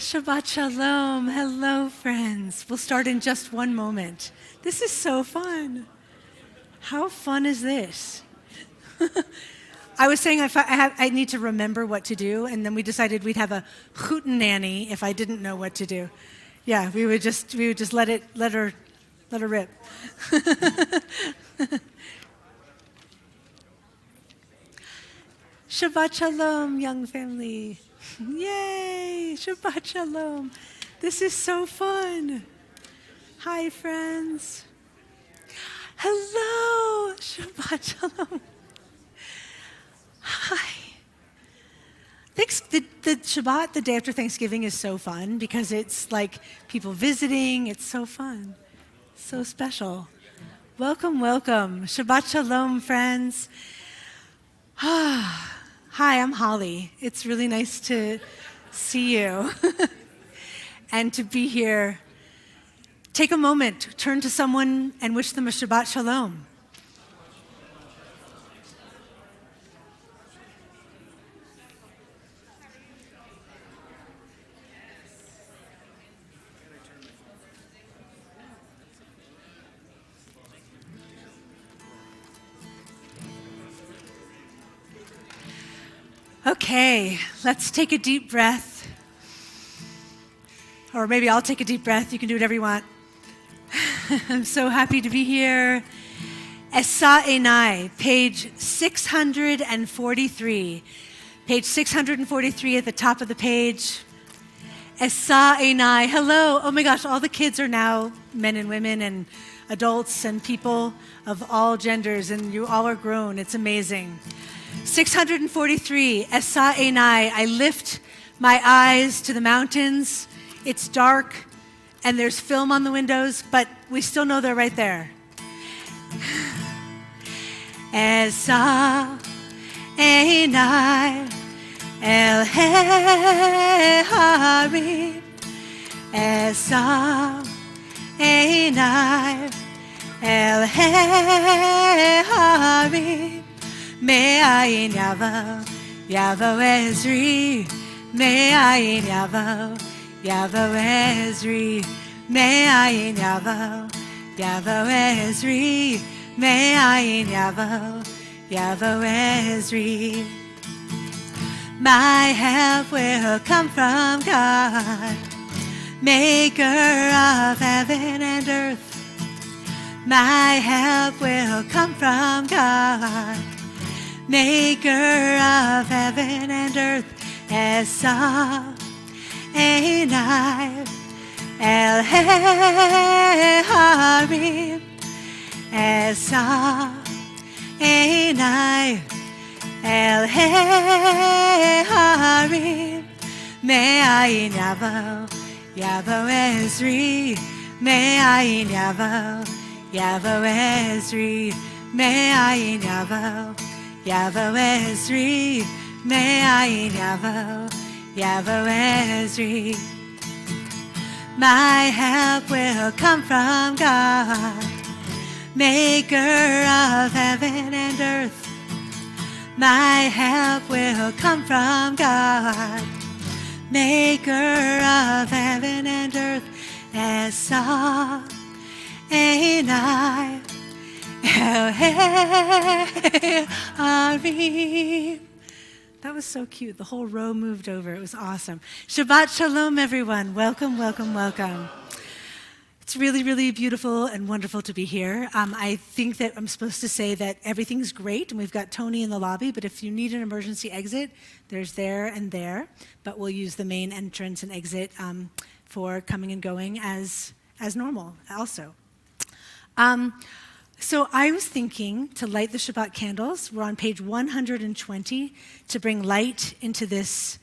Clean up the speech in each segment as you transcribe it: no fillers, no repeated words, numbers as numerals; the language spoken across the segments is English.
Shabbat Shalom. Hello, friends. We'll start in just one moment. This is so fun. How fun is this? I was saying I need to remember what to do, and then we decided we'd have a hootenanny if I didn't know what to do. Yeah, we would just let her rip. Shabbat Shalom, young family. Yay! Shabbat Shalom. This is so fun. Hi, friends. Hello. Shabbat Shalom. Hi. Thanks. The Shabbat, the day after Thanksgiving, is so fun because it's like people visiting. It's so fun. So special. Welcome, welcome. Shabbat Shalom, friends. Hi, I'm Holly. It's really nice to see you and to be here. Take a moment, turn to someone and wish them a Shabbat Shalom. Okay, let's take a deep breath. Or maybe I'll take a deep breath. You can do whatever you want. I'm so happy to be here. Esa Enai, page 643. Page 643 at the top of the page. Esa Enai, hello. Oh my gosh, all the kids are now men and women and adults and people of all genders, and you all are grown. It's amazing. 643, Esa Enai, I lift my eyes to the mountains. It's dark and there's film on the windows, but we still know they're right there. Esa Enai El Harim. Esa Enai El Harim. Me'ayin yavo, yavo Ezri. Me'ayin yavo, yavo Ezri. Me'ayin yavo, yavo Ezri. Me'ayin yavo, yavo Ezri. My help will come from God, maker of heaven and earth. My help will come from God, maker of heaven and earth. Esa Enai El Harim. Esa Enai El Harim. Me'ayin yavo, yavo Ezri. Me'ayin yavo, yavo Ezri. Me'ayin yavo, yavo Ezri. Me'ayin yavo, yavo Ezri. My help will come from God, maker of heaven and earth. My help will come from God, maker of heaven and earth. Esa Enai El Harim. That was so cute. The whole row moved over. It was awesome. Shabbat Shalom, everyone. Welcome, welcome, welcome. It's really, really beautiful and wonderful to be here. I think that I'm supposed to say that everything's great, and we've got Tony in the lobby, but if you need an emergency exit, there's there and there, but we'll use the main entrance and exit for coming and going as normal also. So I was thinking to light the Shabbat candles. We're on page 120 to bring light into this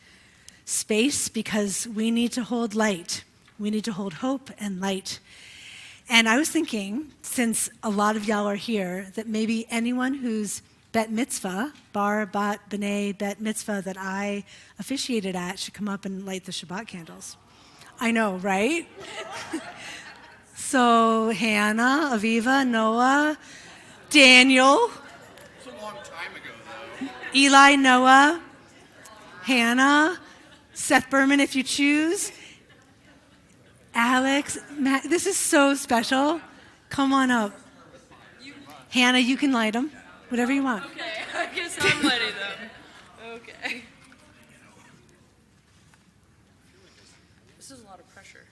space because we need to hold light. We need to hold hope and light. And I was thinking, since a lot of y'all are here, that maybe anyone who's bet mitzvah, bar, bat, b'nai, bet mitzvah that I officiated at should come up and light the Shabbat candles. I know, right? So Hannah, Aviva, Noah, Daniel. It's a long time ago, though. Eli, Noah, Hannah, Seth Berman if you choose, Alex, Matt, this is so special. Come on up. Hannah, you can light them. Whatever you want. Okay, I guess I'm lighting them. Okay. This is a lot of pressure.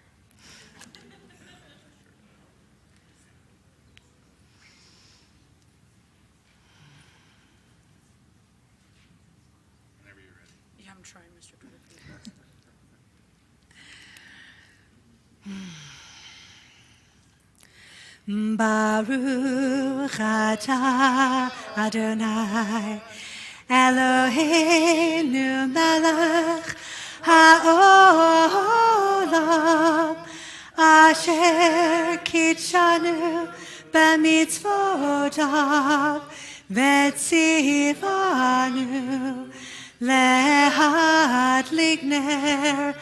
Whenever you're ready. Yeah, I'm trying, Mr. Butterfield. Baruch atah Adonai Eloheinu melech haolam asher kitshanu b'mitzvotav v'tzivanu להדליק נר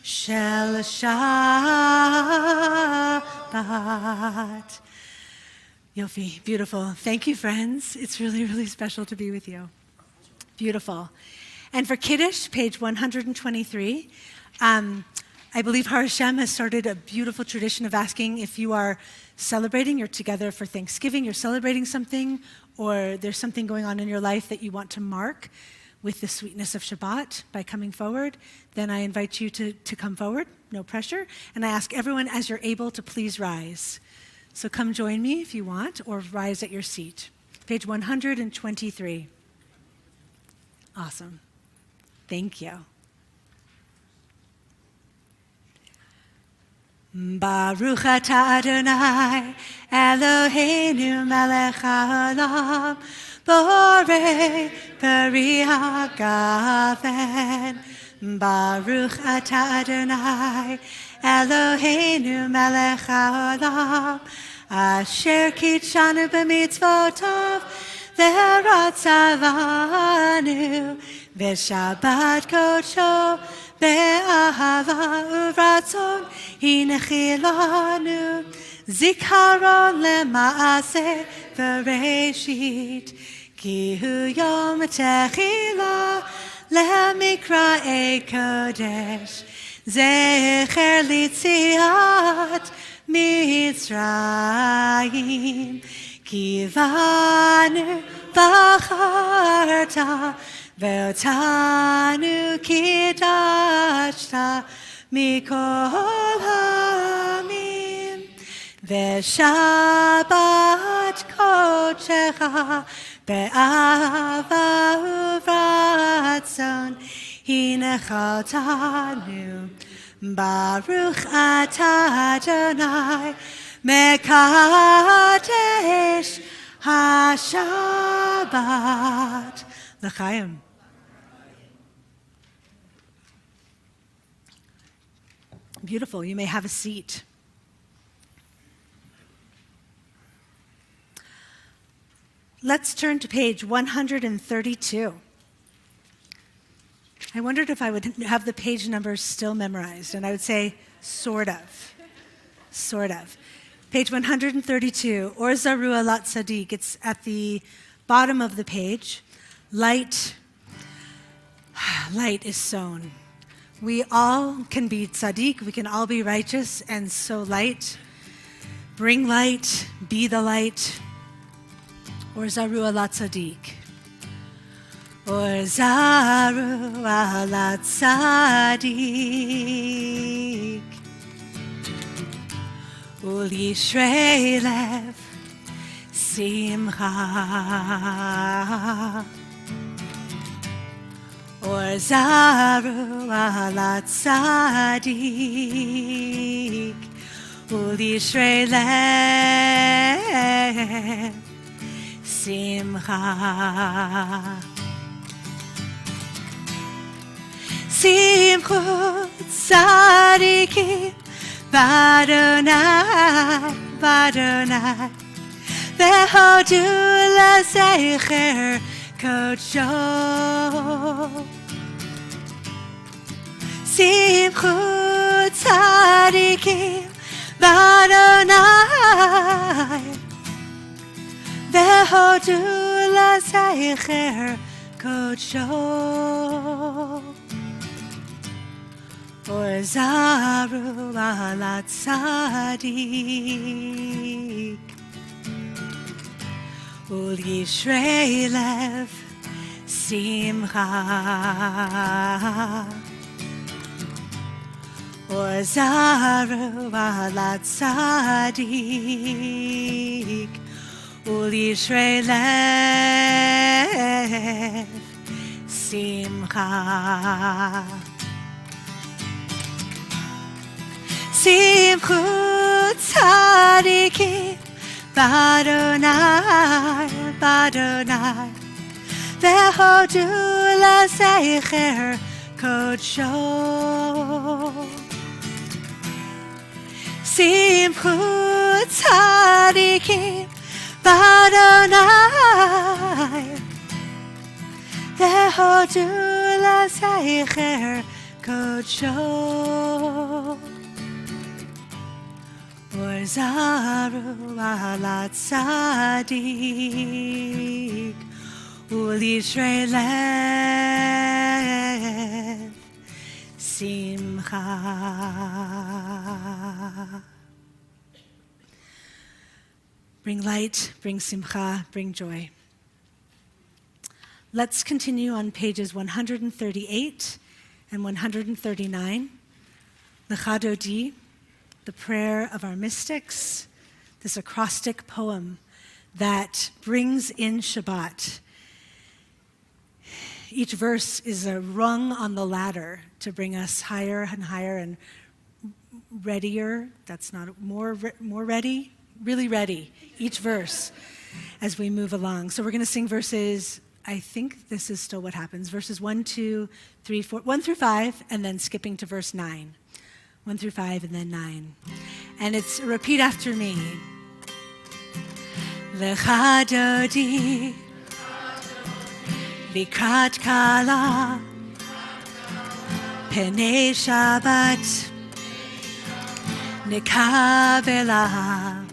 של Shabbat. Yofi, beautiful. Thank you, friends. It's really, really special to be with you. Beautiful. And for Kiddush, page 123, I believe Har HaShem has started a beautiful tradition of asking if you are celebrating, you're together for Thanksgiving, you're celebrating something, or there's something going on in your life that you want to mark with the sweetness of Shabbat by coming forward, then I invite you to come forward, no pressure, and I ask everyone as you're able to please rise. So come join me if you want, or rise at your seat. Page 123. Awesome. Thank you. Baruch atah Adonai Eloheinu melech haolam borei peri hagafen. Baruch atah Adonai Eloheinu melech haolam asher kitshanu b'mitzvotav v'ratzavanu v'shabbat kodsho be'ahava uratzon hinechilanu zikaron lema'aseh v'reshit ki hu yom techila lemikra'ei kodesh zecher litziat mitzrayim ki vanu bacharta ואותנו קידשת מכל העמים ושבת קודשך באהבה וברצון הנחלתנו ברוך אתה אדוני מקדש השבת לחיים. Beautiful. You may have a seat. Let's turn to page 132. I wondered if I would have the page numbers still memorized, and I would say, sort of. Sort of. Page 132, Or Zaru Alat Sadiq. It's at the bottom of the page. Light is sown. We all can be tzaddik, we can all be righteous, and sow light. Bring light, be the light. Or zaru ala tzaddik. Or zaru ala tzaddik. Ul yishrei lev simcha. Or zaru ala tzaddik ul yishrei lev simcha. Simchu tzaddikim v'Adonai v'Adonai v'hodu lezecher kodsho. Simchu tzaddikim v'Adonai v'hodu lezecher kodsho. Uzaru ala tzadik Ul yishrei lev simcha Uzaru ala tzadik Ul yishrei lev simcha Simchu tzadikim Badonai, Badonai Vehodu l'zecher kodsho Simchu tzadikim Badonai Vehodu l'zecher kodsho Uzaru ala tzadik Ul yishrei lev simcha Bring light, bring simcha, bring joy. Let's continue on pages 138 and 139. Lecha Dodi, the prayer of our mystics, this acrostic poem that brings in Shabbat. Each verse is a rung on the ladder to bring us higher and higher and readier. That's not more ready, really ready. Each verse as we move along. So we're going to sing verses. I think this is still what happens. Verses 1, 2, 3, 4, 1 through 5, and then skipping to verse 9. 1 through 5 and then 9. And it's repeat after me. Lecha Dodi Likrat Kala Penei Shabbat Nikavela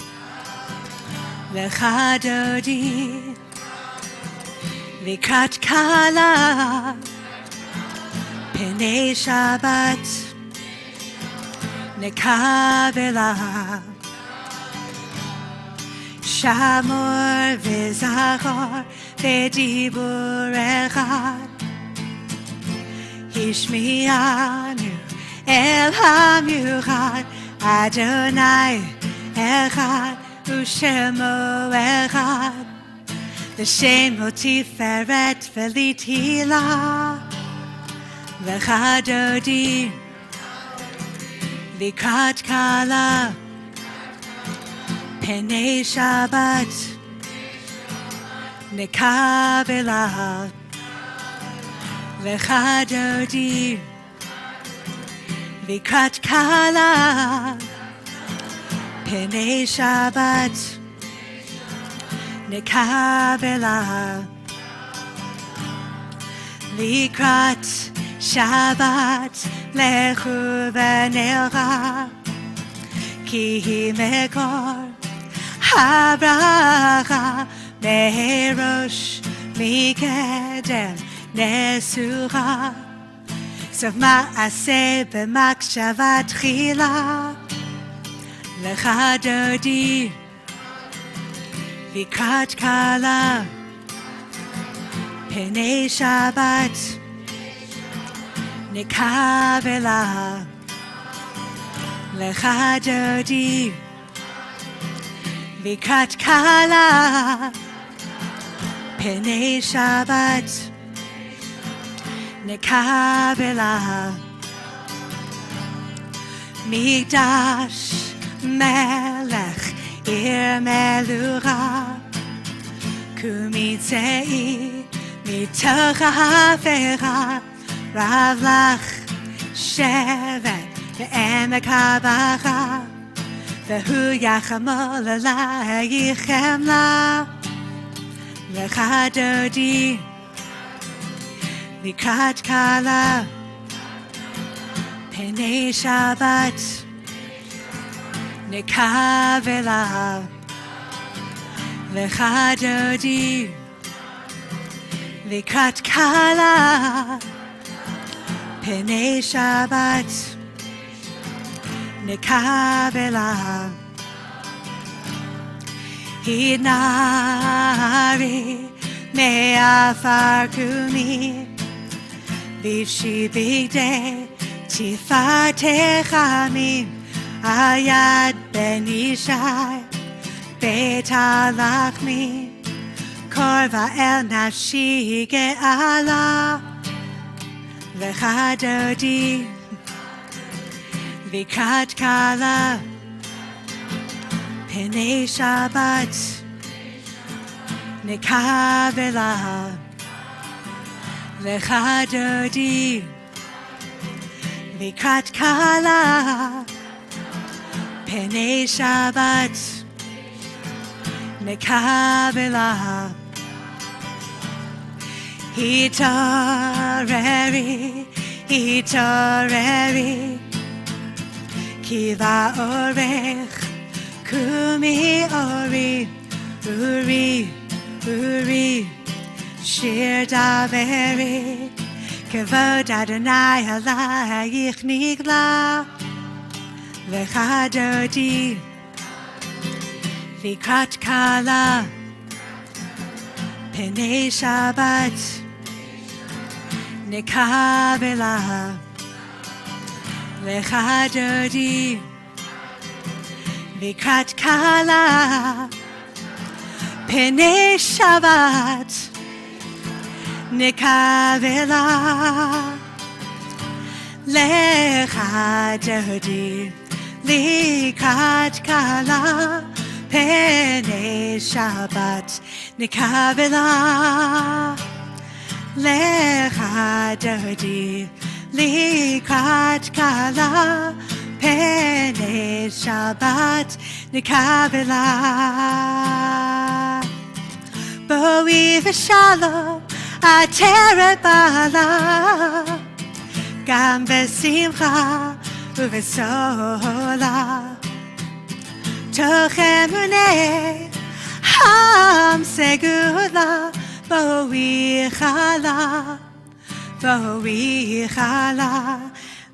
Lecha Dodi Likrat Kala Penei Shabbat Nekabela Shamor v'zachor v'dibur echad Hishmianu el hamiuchad Adonai echad u'shemo echad L'shemo tiferet v'litila Lecha Dodi Likrat Kala Penei Shabbat Nekabela Lecha Dodi Likrat Kala Penei Shabbat Nekabela Likrat Shabbat Lechu v'nelcha Ki hi mekor habracha Merosh mikedem nesucha Sof ma'aseh b'makshavat tchila Lecha Dodi Likrat Kala Penei Shabbat Nekabela Lecha Dodi Likrat Kala Penei Shabbat Nekabela Migdash Melech Ir Melucha Kumitzei Mitoch ha'afecha Rav lach shevet ve'emek habacha Ve'hu yachamol alayichem la Lecha Dodi Likrat Kala Penei Shabbat Nekavela Lecha Dodi Likrat Kala Penei Shabbat נקבלה. הנערי מעפר קומי, לבשי בגדי תפארתך עמי, היד בן ישי בית הלחמי, קרבה אל נפשי גאלה. לך דודי לקראת קלה, פני שבת נקבלה. לך דודי לקראת קלה, פני שבת נקבלה. התעוררי, התעוררי, כי לאורך קומי אורי, אורי, אורי, שיר דברי, כבוד אדוני עלייך נגלה. לך דודי לקראת קלה, פני שבת נקבלה. לך דודי לקראת קלה, פני שבת נקבלה. לך דודי לקראת קלה, פני שבת נקבלה. לך דודי לקראת קלה, פני שבת נקבלה. בואי ושלום עטרת בעלה, גם בשמחה ובסולה, תוך אמוני עם סגולה. בואי חלה, בואי חלה.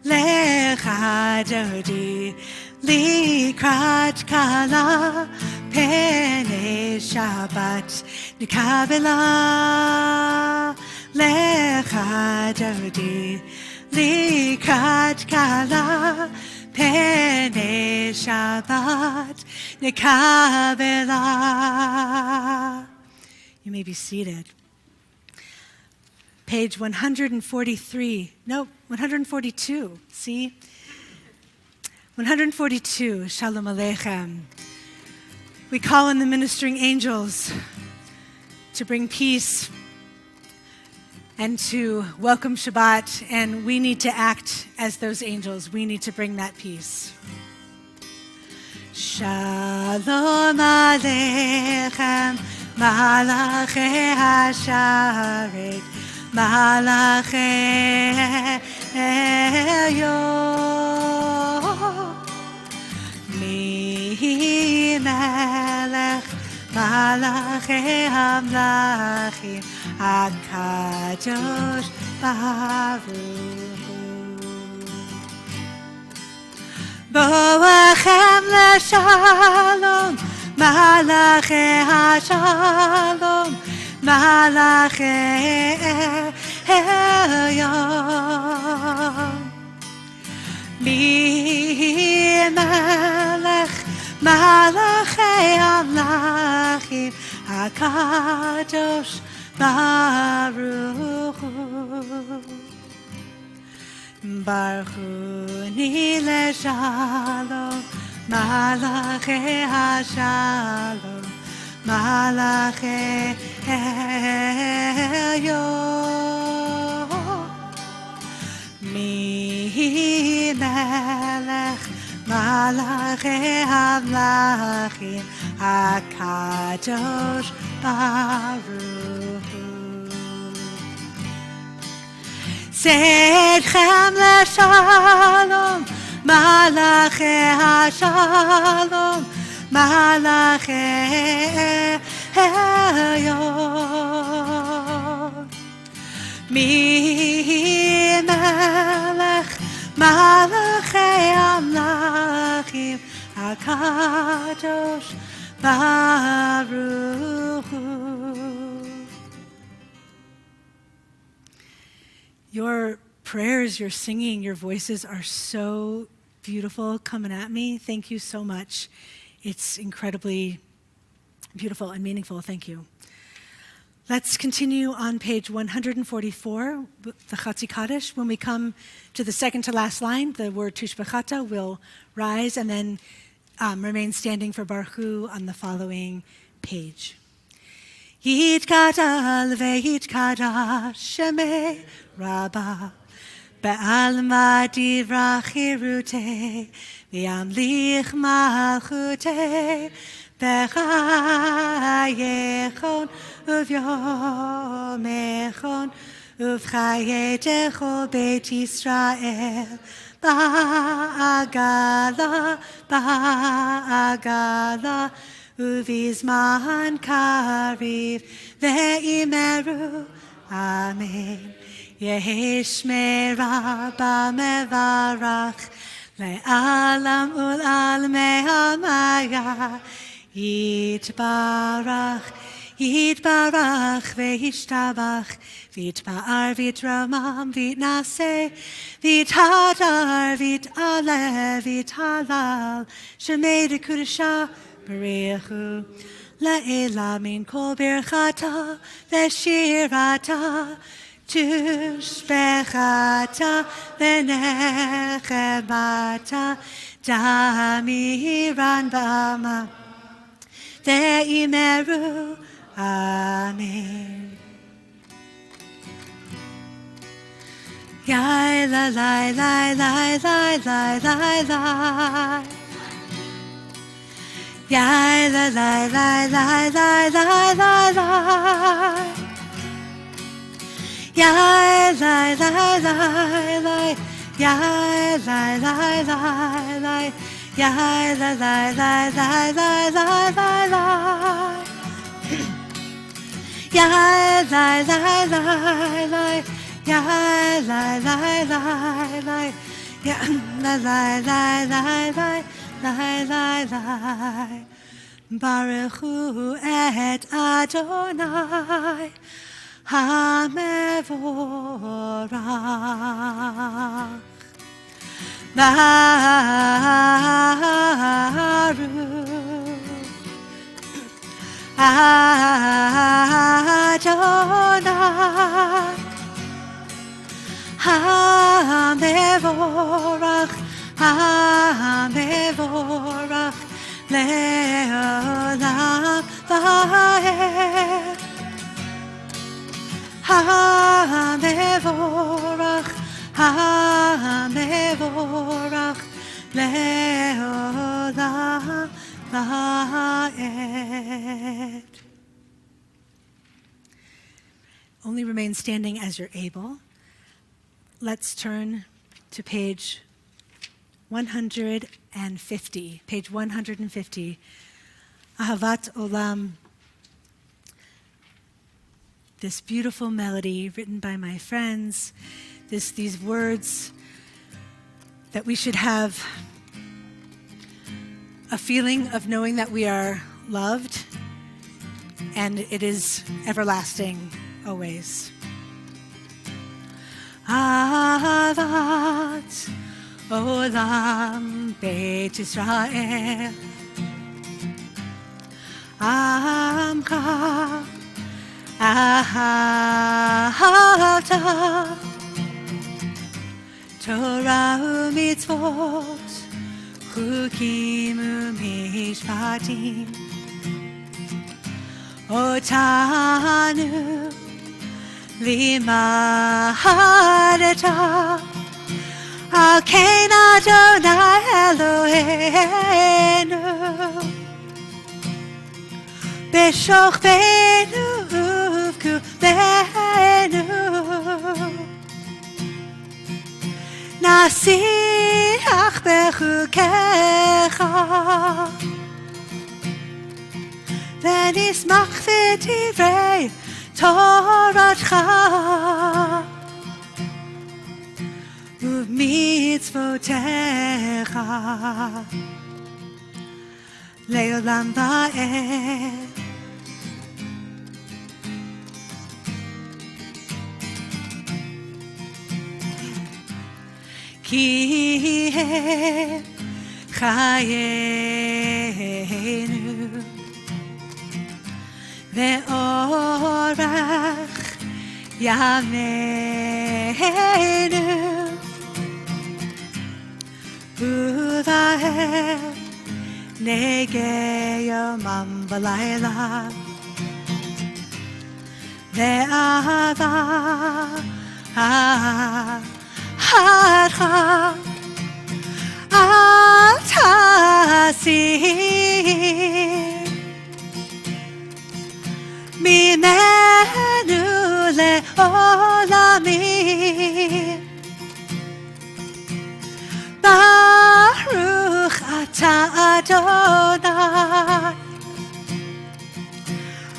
לך דודי לקראת קלה, פני שבת נקבלה. לך דודי לקראת קלה, פני שבת נקבלה. You may be seated. Page 143. No, 142. See? 142. Shalom Aleichem. We call on the ministering angels to bring peace and to welcome Shabbat, and we need to act as those angels. We need to bring that peace. Shalom Aleichem, Malachi HaSharet, Malachi Elyon, Mi Melech, Malachi HaMlachim, HaKadosh Baruch Hu. Boachem leshalom, Malachi HaShalom, Malachi Elyon. Mi Melech, Malachi HaMlachim, HaKadosh Baruch Hu. Baruch Hu leshalom, Malachi HaShalom, Malachi Elyon. Mi Melech, Malachi HaMlachim, HaKadosh Baruch Hu. Seidchem leshalom, Malachi HaShalom, Malachi Elyon. Mi Melech, Malachi HaMlachim, HaKadosh Baruch Hu. Your prayers, your singing, your voices are so beautiful coming at me. Thank you so much. It's incredibly beautiful and meaningful. Thank you. Let's continue on page 144, the Chatzi Kaddish. When we come to the second to last line, the word Tushbachata will rise and then remain standing for Baruch Hu on the following page. Yitkadal veyitkadash shemei Rabbah Ba'alma divrach hirutei v'yamlich malchutei b'chayechon uvyomechon uvchayetecho beit Yisrael ba'agala uvizman kariv ve'imeru amen. Yehi shmei Rabba mevarach le'alam ul'almei hamaya yitbarach ve'yishtabach v'yitpa'ar v'yitramam v'yitnaseh v'yithadar v'yit'aleh v'yithalal shemei dekudesha b'rechu la'ela min kol birchata ve'shirata Tushbechata v'nechemata damiran b'ama ve'imeru amen. Yai la lai lai lai lai lai lai lai. Yai la lai lai lai lai lai lai lai. Yai lai lai lai lai, yai lai lai lai lai, yai lai lai lai lai lai lai lai lai. Yai lai lai lai lai, yai lai lai lai lai, yai lai lai lai lai lai lai lai. Baruch Hu et Adonai HaMevorach Baruch Adonai HaMevorach HaMevorach Le'olam va'ed HaMevorach HaMevorach le'olam va'ed. Only remain standing as you're able. Let's turn to page 150. Page 150. Ahavat Olam. This beautiful melody written by my friends, these words that we should have a feeling of knowing that we are loved and it is everlasting always. Ahavat Olam Beit Yisrael Amcha Ahavta Torah u'mitzvot Chukim u'mishpatim Otanu limadeta Al Kain Adonai Eloheinu B'shochbeinu Benu Nasiach bechukecha V'nismach v'divrei Toratcha U'mitzvotecha לעולם ועד. כי הם חיינו ואורך ימינו ובהם נגע יומם ולילה ואהבה אהבך אל תסיר ממנו לעולמים. ברוך אתה אדוני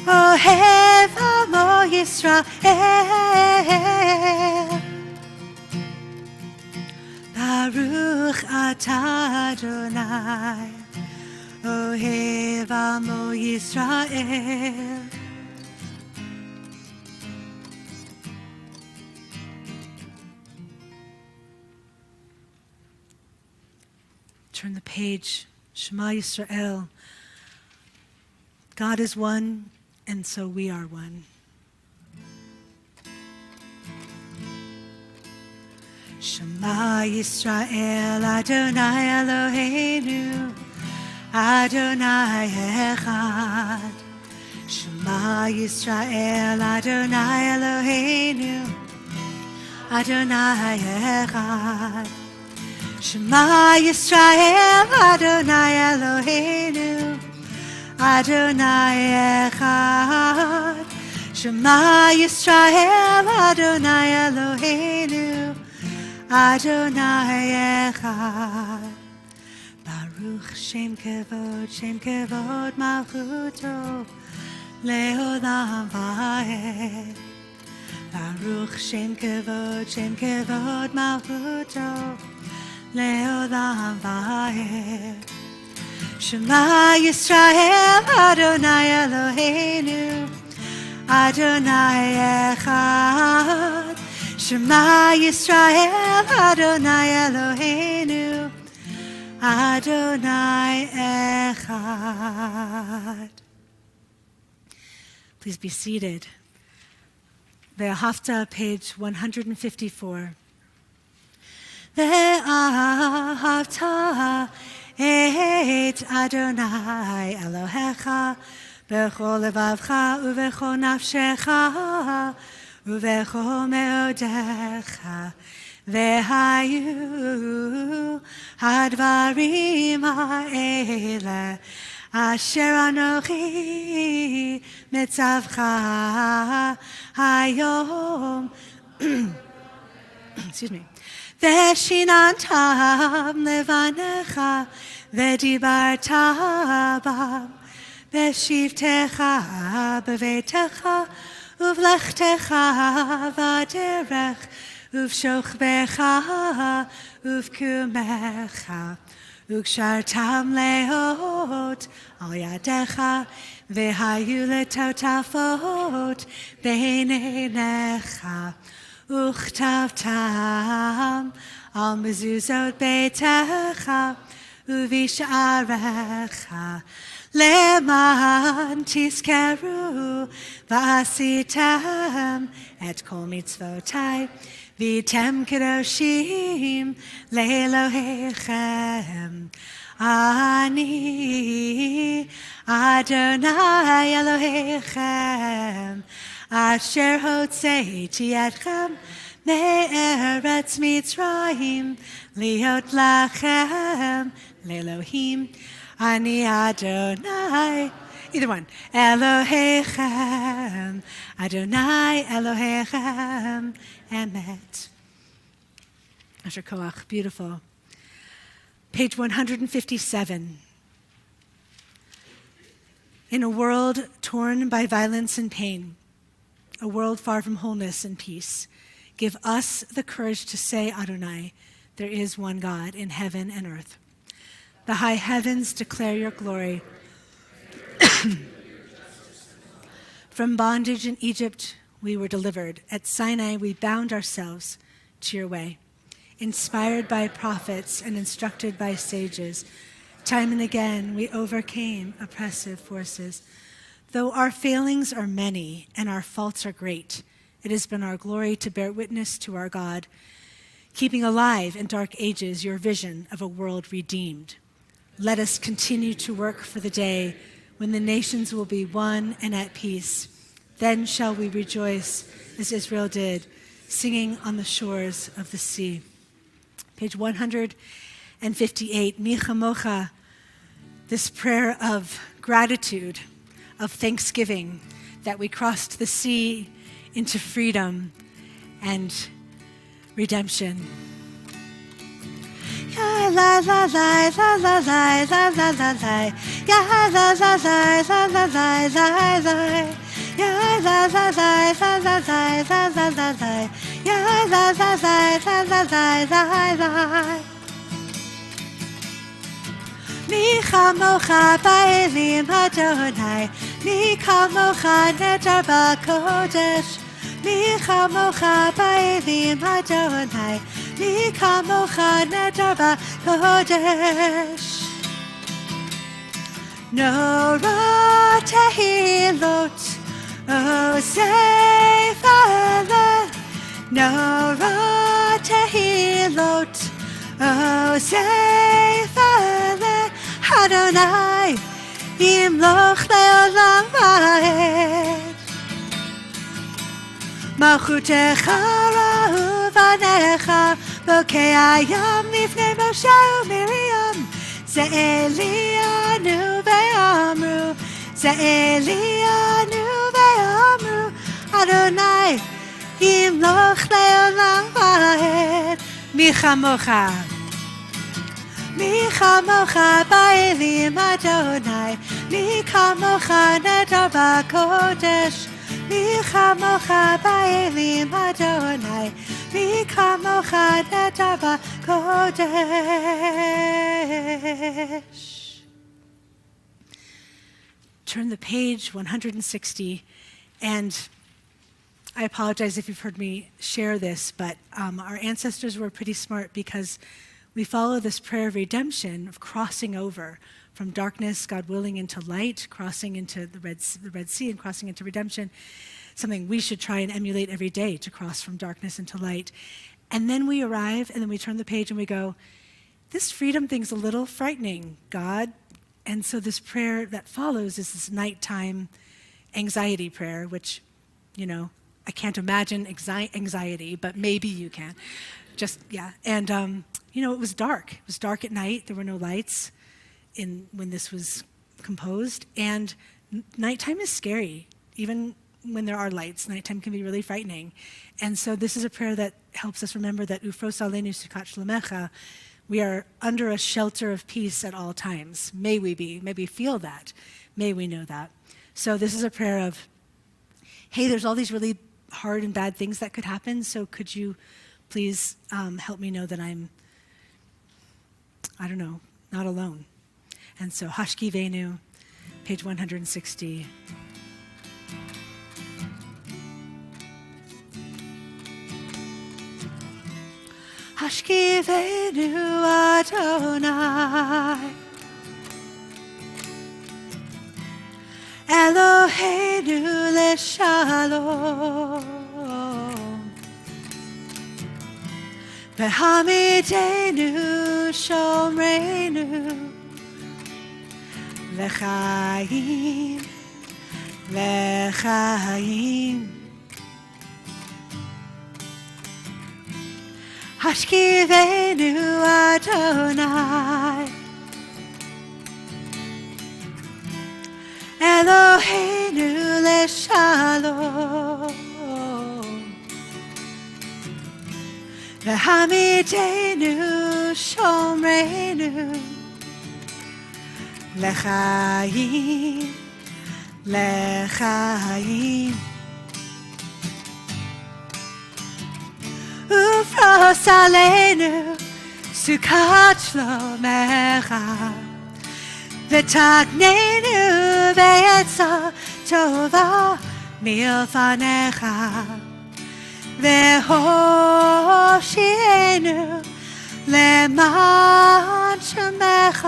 אוהב עמו ישראל. ברוך אתה אדוני אוהב עמו ישראל. Turn the page. Shema Yisrael. God is one, and so we are one. Shema Yisrael, Adonai Eloheinu, Adonai Echad. Shema Yisrael, Adonai Eloheinu, Adonai Echad. Shema Yisrael, Adonai Eloheinu, Adonai Echad. Shema Yisrael, Adonai Eloheinu, Adonai Echad. Baruch Shem Kevod Malchuto, Leolam Vaed. Baruch Shem Kevod Malchuto, Leolam Vaed. Shema Yisrael, Adonai Eloheinu, Adonai Echad. Shema Yisrael, Adonai Eloheinu, Adonai Echad. Please be seated. Ve'ahavta, page 154. Ve'ahavta et Adonai Elohecha b'chol levavcha u'v'chol nafshecha u'v'chol meodecha ve'hayu hadvarim ha'ele asher anochi metzavcha hayom. Excuse me. Veshinantam levanecha vedibarta bam veshivtecha bevetecha uvlechtecha vaderech uvshochbecha uvkumecha ukshartam leot al yadecha vehayu letotafot beinenecha Uchtavtam al mezuzot beitecha uvisharecha leman tiskeru v'asitem et kol mitzvotai v'tem kedoshim le'elohechem. Ani Adonai Elohechem Asher hotzeiti etchem me'eretz Mitzrayim liot lachem le'Elohim. Ani Adonai, either one. Elohechem, Adonai Elohechem, Emet. Asher Koach, beautiful. Page 157. In a world torn by violence and pain, a world far from wholeness and peace, give us the courage to say, Adonai, there is one God in heaven and earth. The high heavens declare your glory. From bondage in Egypt, we were delivered. At Sinai, we bound ourselves to your way. Inspired by prophets and instructed by sages, time and again, we overcame oppressive forces. Though our failings are many and our faults are great, it has been our glory to bear witness to our God, keeping alive in dark ages your vision of a world redeemed. Let us continue to work for the day when the nations will be one and at peace. Then shall we rejoice as Israel did, singing on the shores of the sea. Page 158, Mi Chamocha, this prayer of gratitude, of thanksgiving, that we crossed the sea into freedom and redemption. Ya la la la la la la la la la la. Ya la la la la la la la la. Ya la la la la la la la la la la. Ya la la la la la la la la. Mi chamocha ba'elim Adonai, mi chamocha nedar b'kodesh. Mi chamocha ba'elim Adonai, mi chamocha nedar b'kodesh. Nora tehilot, oh seifale. Nora tehilot, oh seifale. Adonai, yimloch le'olam va'ed. Malchutecha ra'u v'necha, bokei hayam lifnei Moshe u'Miriam. Ze Elianu ve'amru, ze Elianu ve'amru. Adonai, yimloch le'olam va'ed. Mi chamocha. Mi chamocha ba'elim Adonai, mi chamocha nedar b'kodesh. Mi chamocha ba'elim Adonai, mi chamocha nedar b'kodesh. Turn the page, 160, and I apologize if you've heard me share this, but our ancestors were pretty smart because we follow this prayer of redemption, of crossing over from darkness, God willing, into light, crossing into the Red Sea and crossing into redemption, something we should try and emulate every day, to cross from darkness into light. And then we arrive, and then we turn the page and we go, this freedom thing's a little frightening, God. And so this prayer that follows is this nighttime anxiety prayer, which, I can't imagine anxiety, but maybe you can. And it was dark. It was dark at night. There were no lights when this was composed. And nighttime is scary. Even when there are lights, nighttime can be really frightening. And so this is a prayer that helps us remember that Ufros aleinu sukat shlomecha, we are under a shelter of peace at all times. May we feel that. May we know that. So this is a prayer of, hey, there's all these really hard and bad things that could happen, so could you please help me know that I'm, not alone. And so, Hashki Venu, page 160. Hashki Venu Adonai, Eloheinu leshalom. V'hamidenu shomreinu l'chaim, l'chaim. Hashkivenu Adonai, Eloheinu leshalom. V'hamidenu shomreinu l'chaim, l'chaim. Ufros aleinu sukat shlomecha, ותקננו בעצה טובה מלפניך והושיענו למען שמך.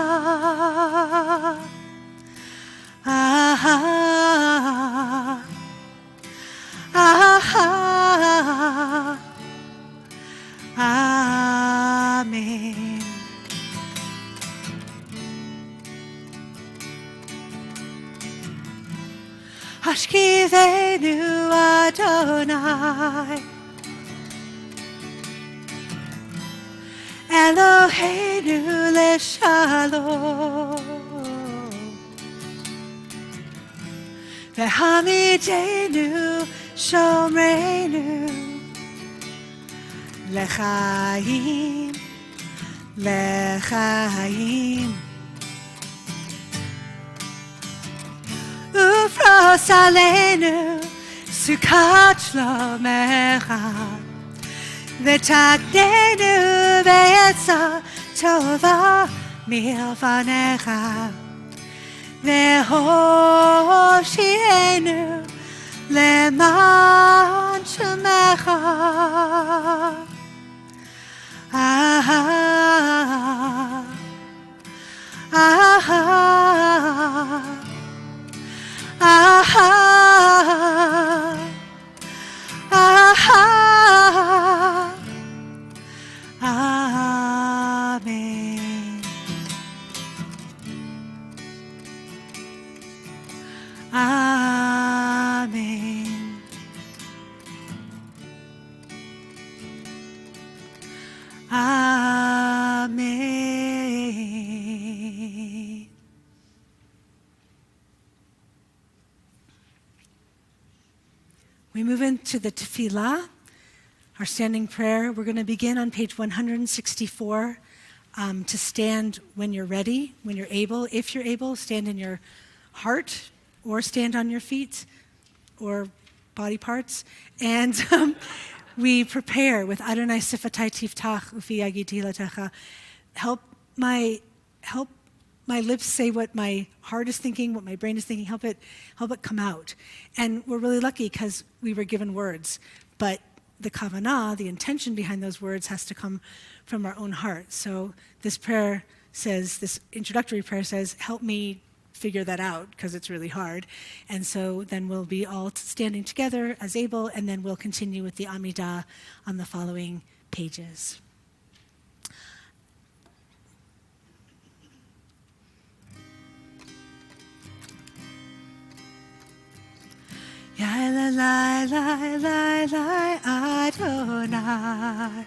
Amen. Hashkivenu Adonai Eloheinu leshalom Vehamidenu shomreinu lechaim lechaim ופרוס עלינו סוכת שלומך ותקננו בעצה טובה מלפניך והושיענו למען שמך. Amen. Amen. Amen. We move into the tefillah, our standing prayer. We're going to begin on page 164 to stand when you're ready, when you're able. If you're able, stand in your heart or stand on your feet or body parts. And we prepare with Adonai Sifatai Tiftach Ufi Yagiti Latecha. Help my lips say what my heart is thinking, what my brain is thinking. Help it come out. And we're really lucky because we were given words, but the kavanah, the intention behind those words, has to come from our own heart. So this prayer says, this introductory prayer says, help me figure that out because it's really hard. And so then we'll be all standing together as able, and then we'll continue with the Amidah on the following pages. Ya la la la la la Adonai.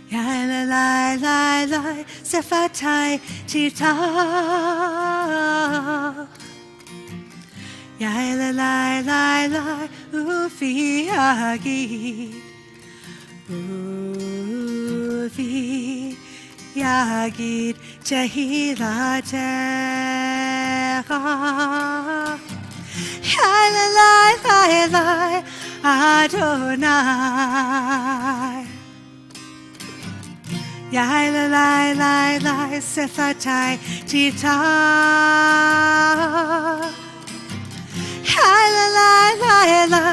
Ya la la la la Sefatai Titach. Ya la la la la Ufi Yagid. Ufi Yagid Tehilatecha. Ya la la la la Adonai. Ya la la la la Sefatai Titach. Ya la la la la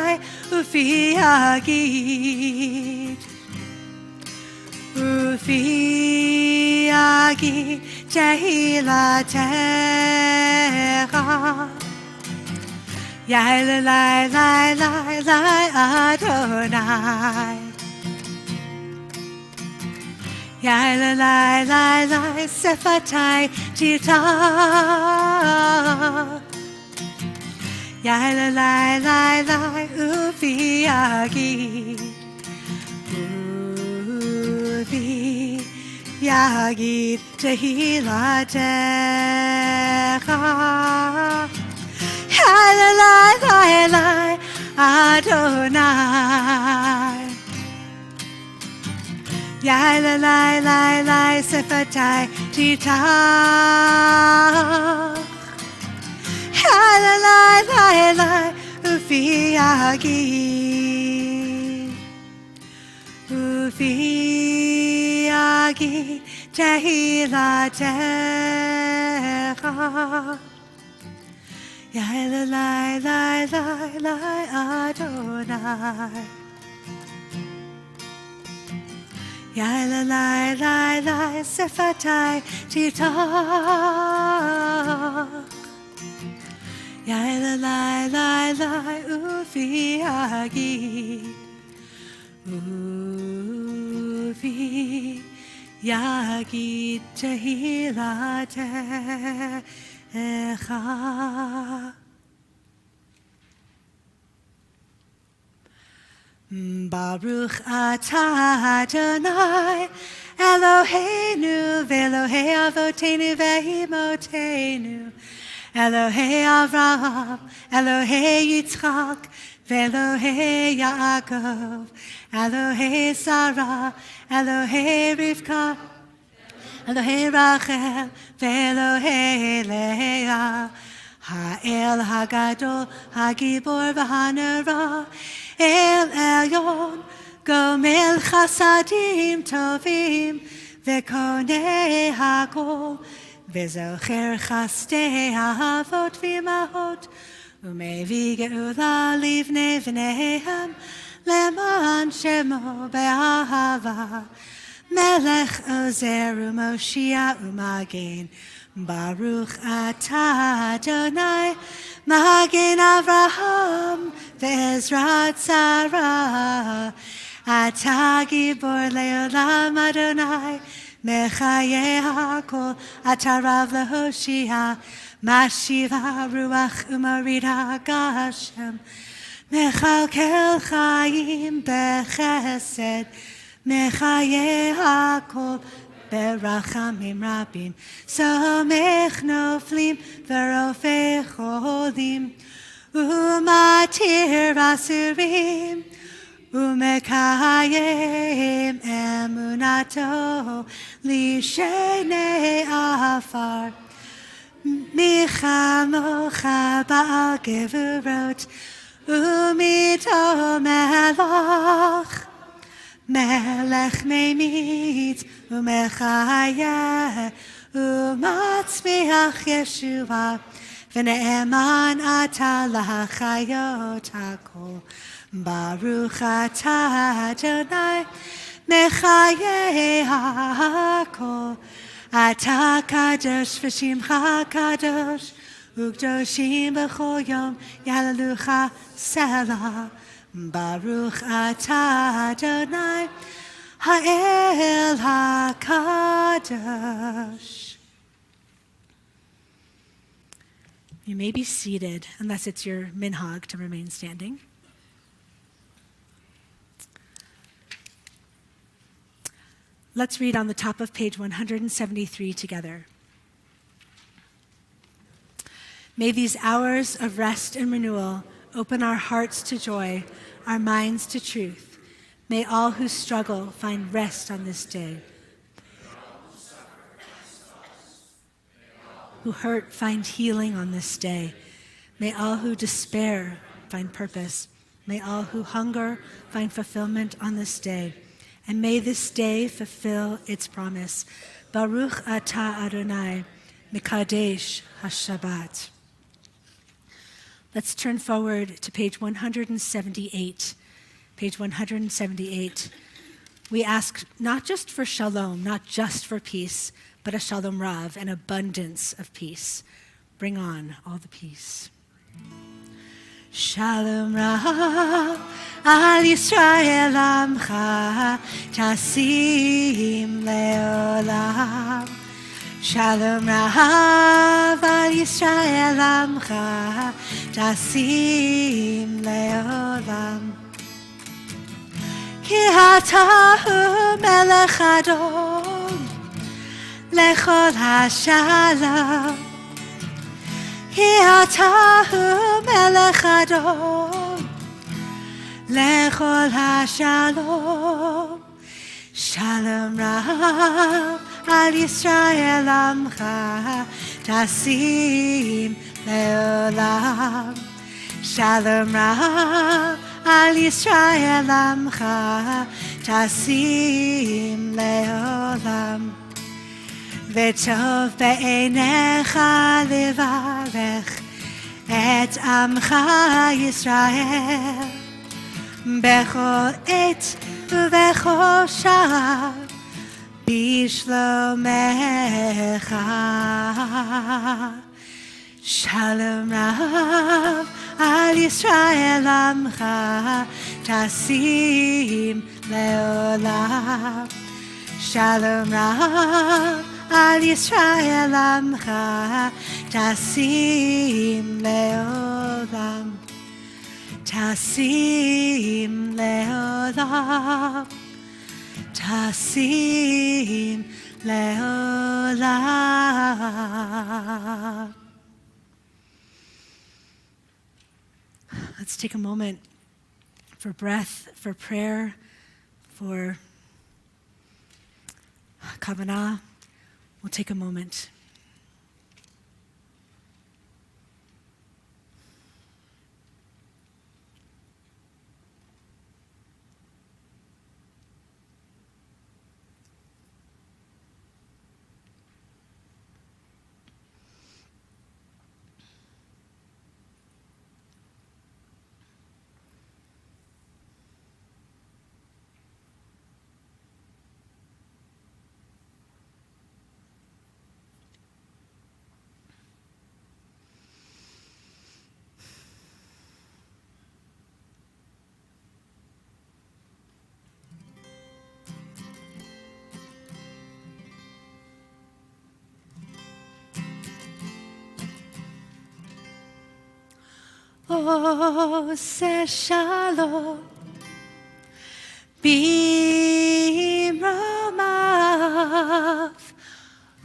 Ufi Yagid. Ufi Yagid Tehilatecha. Ya la la la la la Adonai. Ya la la la la Sefatai Titach. Ya la la la la Ufi Yagid. Ufi Yagid Tehilatecha. Ya la la la la Adonai. Ya la la la la Sefatai Titach. Ya la la la la Ufi Yagid. Ufi Yagid להגיד תהילתך. יאללה לי לי לי לי אדוני. יאללה לי לי לי שפתי תפתח. יאללה לי לי לי ופי אגיד. ופי יגיד תהילתך. Baruch atah Adonai Eloheinu ve'Elohei avotenu ve'imotenu Elohei Avraham Elohei Yitzchak ve'Elohei Yaakov Elohei Sarah Elohei Rivka Elohei Rachel ve'Elohei Leah Ha'el Hagadol Hagibor v'Hanara El Elyon Gomel Chasadim Tovim V'Konei Hakol V'Zocher Chastei Avot V'Imahot U'Mevi Geula Livnei V'neihem Leman Shemo Be'ahava Melech Ozer U'Moshia U'Magen Baruch atah Adonai Magen Avraham ve'Ezrat Sarah Atah Gibor le'olam Adonai Mechaye hakol Atah Rav leHoshia Mashiva Ruach Umarid HaGashem Mechalkel Chaim Bechesed Mechaye hakol ברחמים רבים, סומך נופלים ורופא חולים, ומתיר אסורים, ומקיים אמונתו לשני עפר. מי כמוך בעל גבורות, ומיתו מלך. מלך ממיץ ומחיה ומצמיח ישועה ונאמן אתה לחיות הכל. ברוך אתה אדוני מחיה הכל. אתה קדוש ושמך קדוש וקדושים בכל יום יהללוך סלה. Baruch atah Adonai Ha'el HaKadosh. You may be seated, unless it's your minhag to remain standing. Let's read on the top of page 173 together. May these hours of rest and renewal open our hearts to joy, our minds to truth. May all who struggle find rest on this day. Who hurt find healing on this day. May all who despair find purpose. May all who hunger find fulfillment on this day. And may this day fulfill its promise. Baruch atah Adonai, Mekadesh HaShabbat. Let's turn forward to page 178. Page 178. We ask not just for shalom, not just for peace, but a shalom rav, an abundance of peace. Bring on all the peace. Shalom rav al Yisrael amcha tasim leolam. Shalom rav al Yisrael amcha tasim leolam. Ki atahu melech adon lechol hashalom. Ki atahu melech adon lechol hashalom. Shalom rav al Yisrael amcha tasim leolam. Shalom rav על ישראל עמך תשים לעולם. וטוב בעיניך לברך את עמך ישראל בכל עת ובכל שעה בשלומך. שלום רב על ישראל עמך תשים לעולם. שלום רב על ישראל עמך תשים לעולם. תשים לעולם. תשים לעולם. Let's take a moment for breath, for prayer, for kavanah. We'll take a moment. עושה שלום במרומיו,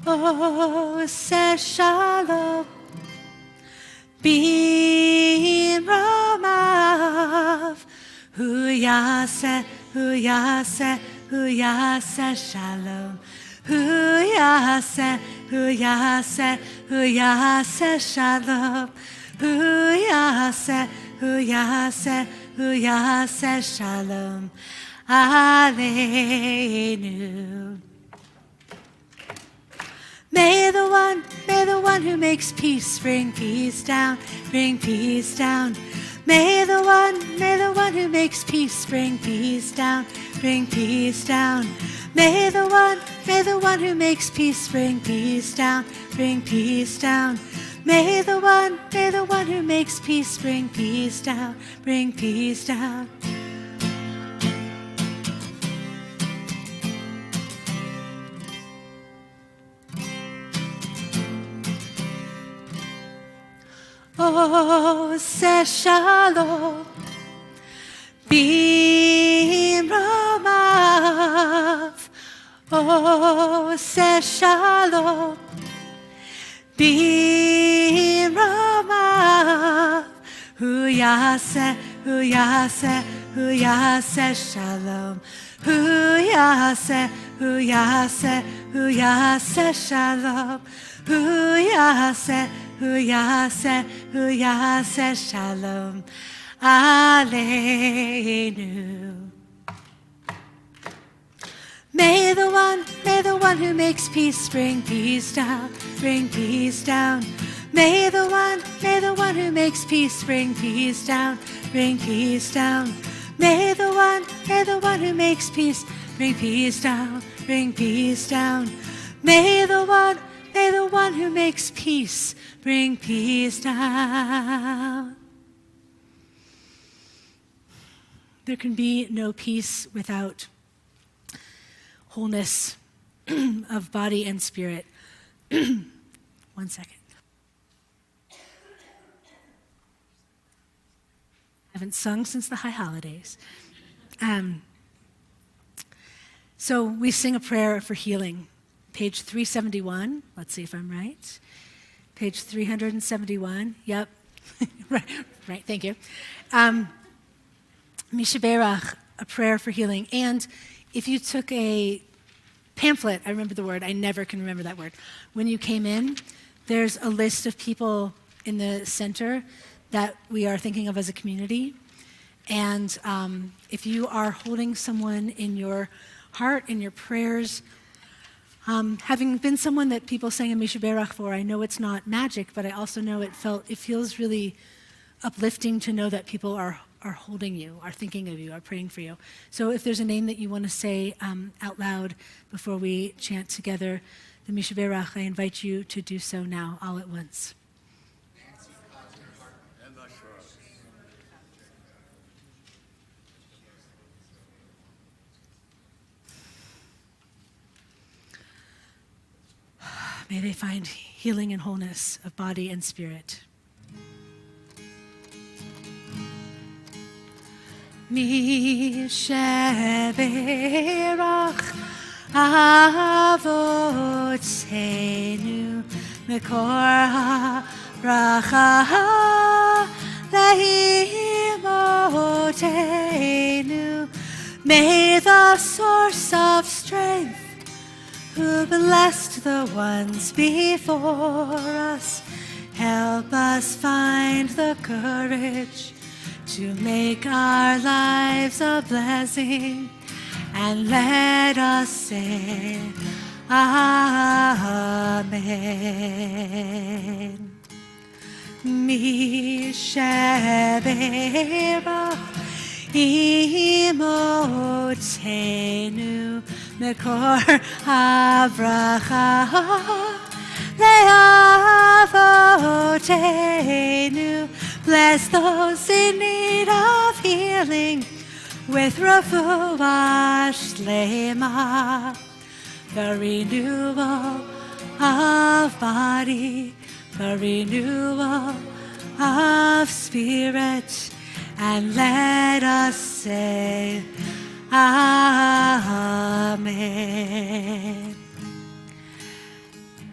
עושה שלום במרומיו, הוא יעשה, הוא יעשה, הוא יעשה שלום, הוא יעשה, הוא יעשה, הוא יעשה שלום. הוא יעשה שלום עלינו. May the one who makes peace bring peace down, bring peace down. May the one who makes peace bring peace down, bring peace down. May the one who makes peace bring peace down, bring peace down. May the one who makes peace bring peace down, bring peace down. עושה שלום במרומיו, עושה שלום במרומיו, הוא יעשה, הוא יעשה, הוא יעשה שלום, הוא יעשה, הוא יעשה, הוא יעשה שלום, הוא יעשה, הוא יעשה, הוא יעשה שלום עלינו. May the one who makes peace bring peace down, bring peace down. May the one who makes peace bring peace down, bring peace down. May the one who makes peace bring peace down, bring peace down. May the one who makes peace bring peace down. There can be no peace without wholeness of body and spirit. 1 second. I haven't sung since the high holidays. So we sing a prayer for healing. Page 371. Let's see if I'm right. Page 371. Yep. right. Thank you. Mishaberach, a prayer for healing. And if you took a pamphlet, I remember the word, I never can remember that word. When you came in, there's a list of people in the center that we are thinking of as a community. And if you are holding someone in your heart, in your prayers, having been someone that people sang a Misha Berach for, I know it's not magic, but I also know it feels really uplifting to know that people are holding you, are thinking of you, are praying for you. So if there's a name that you want to say out loud before we chant together the Misha Berach, I invite you to do so now, all at once. May they find healing and wholeness of body and spirit. Misha Berach Avotenu Mekor HaBracha Leimotenu. May the source of strength, who blessed the ones before us, help us find the courage to make our lives a blessing, and let us say Amen. Misha Berach Imotenu Mekor HaBracha Le'avotenu. Bless those in need of healing with refuah shlema, the renewal of body, the renewal of spirit, and let us say Amen.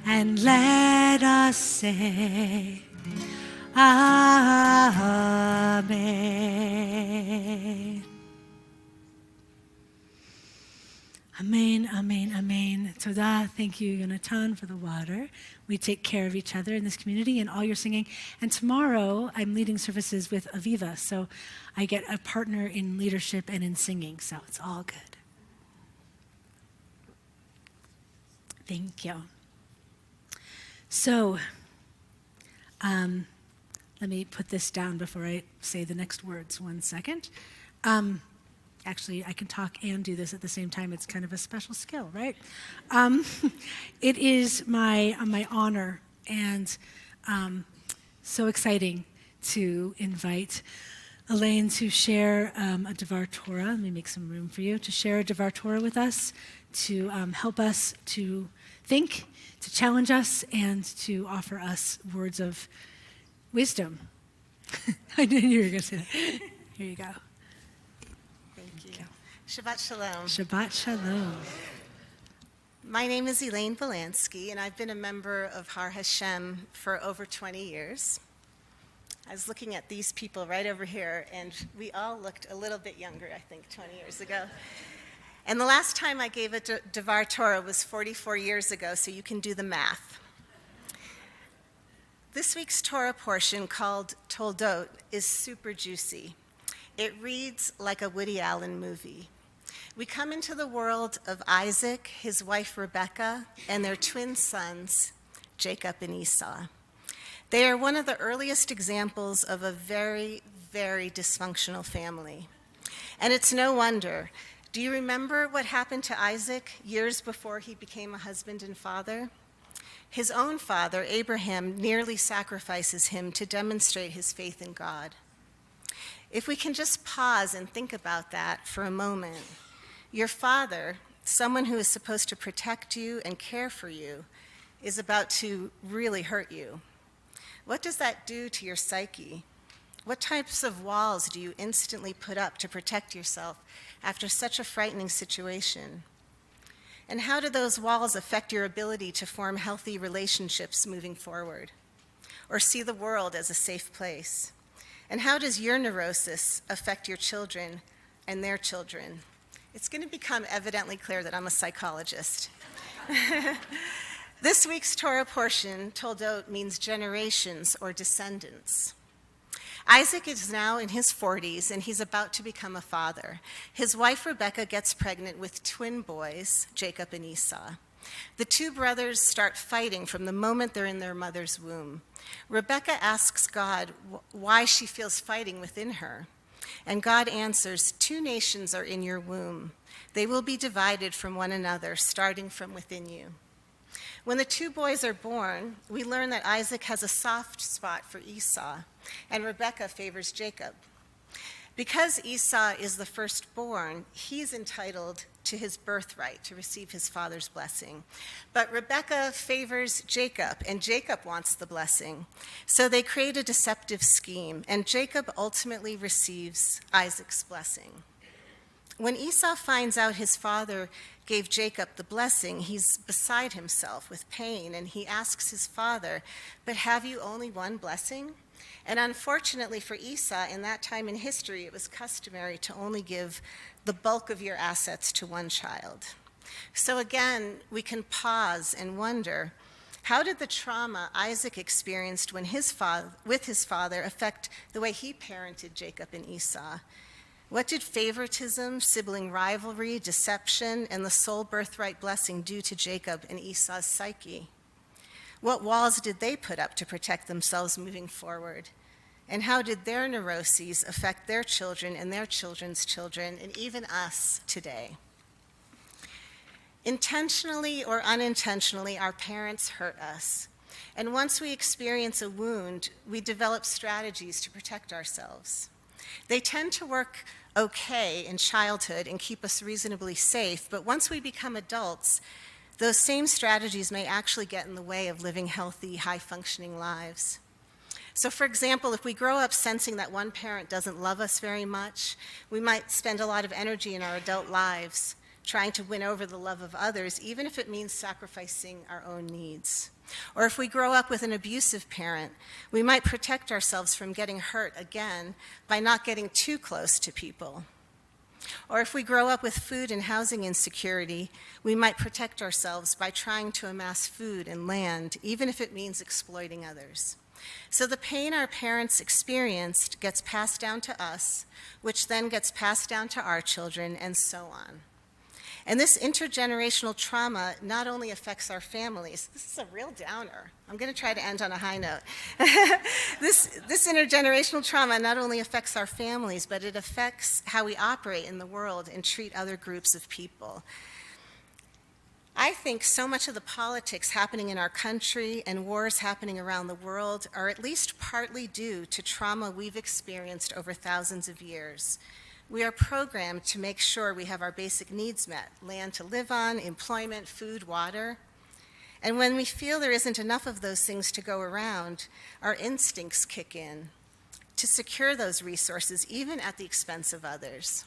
And let us say Amen. Amen, amen, amen. Todah, thank you, Yonatan, for the water. We take care of each other in this community and all your singing. And tomorrow, I'm leading services with Aviva, so I get a partner in leadership and in singing, so it's all good. Thank you. So, let me put this down before I say the next words. 1 second. Actually, I can talk and do this at the same time. It's kind of a special skill, right? It is my honor and so exciting to invite Elaine to share a Devar Torah. Let me make some room for you. To share a Devar Torah with us, to help us to think, to challenge us, and to offer us words of wisdom. I knew you were going to say that. Here you go. Thank you. Shabbat Shalom. Shabbat Shalom. My name is Elaine Belansky, and I've been a member of Har HaShem for over 20 years. I was looking at these people right over here, and we all looked a little bit younger, I think, 20 years ago. And the last time I gave a Devar Torah was 44 years ago, so you can do the math. This week's Torah portion, called Toldot, is super juicy. It reads like a Woody Allen movie. We come into the world of Isaac, his wife Rebekah, and their twin sons, Jacob and Esau. They are one of the earliest examples of a very, very dysfunctional family. And it's no wonder. Do you remember what happened to Isaac years before he became a husband and father? His own father, Abraham, nearly sacrifices him to demonstrate his faith in God. If we can just pause and think about that for a moment, your father, someone who is supposed to protect you and care for you, is about to really hurt you. What does that do to your psyche? What types of walls do you instantly put up to protect yourself after such a frightening situation? And how do those walls affect your ability to form healthy relationships moving forward, or see the world as a safe place? And how does your neurosis affect your children and their children? It's going to become evidently clear that I'm a psychologist. This week's Torah portion, Toldot, means generations or descendants. Isaac is now in his 40s, and he's about to become a father. His wife, Rebekah, gets pregnant with twin boys, Jacob and Esau. The two brothers start fighting from the moment they're in their mother's womb. Rebekah asks God why she feels fighting within her. And God answers, 2 nations are in your womb. They will be divided from one another, starting from within you. When the 2 boys are born, we learn that Isaac has a soft spot for Esau, and Rebekah favors Jacob. Because Esau is the firstborn, he's entitled to his birthright, to receive his father's blessing. But Rebekah favors Jacob, and Jacob wants the blessing. So they create a deceptive scheme, and Jacob ultimately receives Isaac's blessing. When Esau finds out his father gave Jacob the blessing, he's beside himself with pain, and he asks his father, "But have you only one blessing?" And unfortunately for Esau, in that time in history, it was customary to only give the bulk of your assets to one child. So again, we can pause and wonder, how did the trauma Isaac experienced with his father affect the way he parented Jacob and Esau? What did favoritism, sibling rivalry, deception, and the sole birthright blessing do to Jacob and Esau's psyche? What walls did they put up to protect themselves moving forward? And how did their neuroses affect their children and their children's children, and even us today? Intentionally or unintentionally, our parents hurt us. And once we experience a wound, we develop strategies to protect ourselves. They tend to work okay in childhood and keep us reasonably safe, but once we become adults, those same strategies may actually get in the way of living healthy, high-functioning lives. So for example, if we grow up sensing that one parent doesn't love us very much, we might spend a lot of energy in our adult lives trying to win over the love of others, even if it means sacrificing our own needs. Or if we grow up with an abusive parent, we might protect ourselves from getting hurt again by not getting too close to people. Or if we grow up with food and housing insecurity, we might protect ourselves by trying to amass food and land, even if it means exploiting others. So the pain our parents experienced gets passed down to us, which then gets passed down to our children, and so on. And this intergenerational trauma not only affects our families, this is a real downer. I'm going to try to end on a high note. This intergenerational trauma not only affects our families, but it affects how we operate in the world and treat other groups of people. I think so much of the politics happening in our country and wars happening around the world are at least partly due to trauma we've experienced over thousands of years. We are programmed to make sure we have our basic needs met: land to live on, employment, food, water. And when we feel there isn't enough of those things to go around, our instincts kick in to secure those resources, even at the expense of others.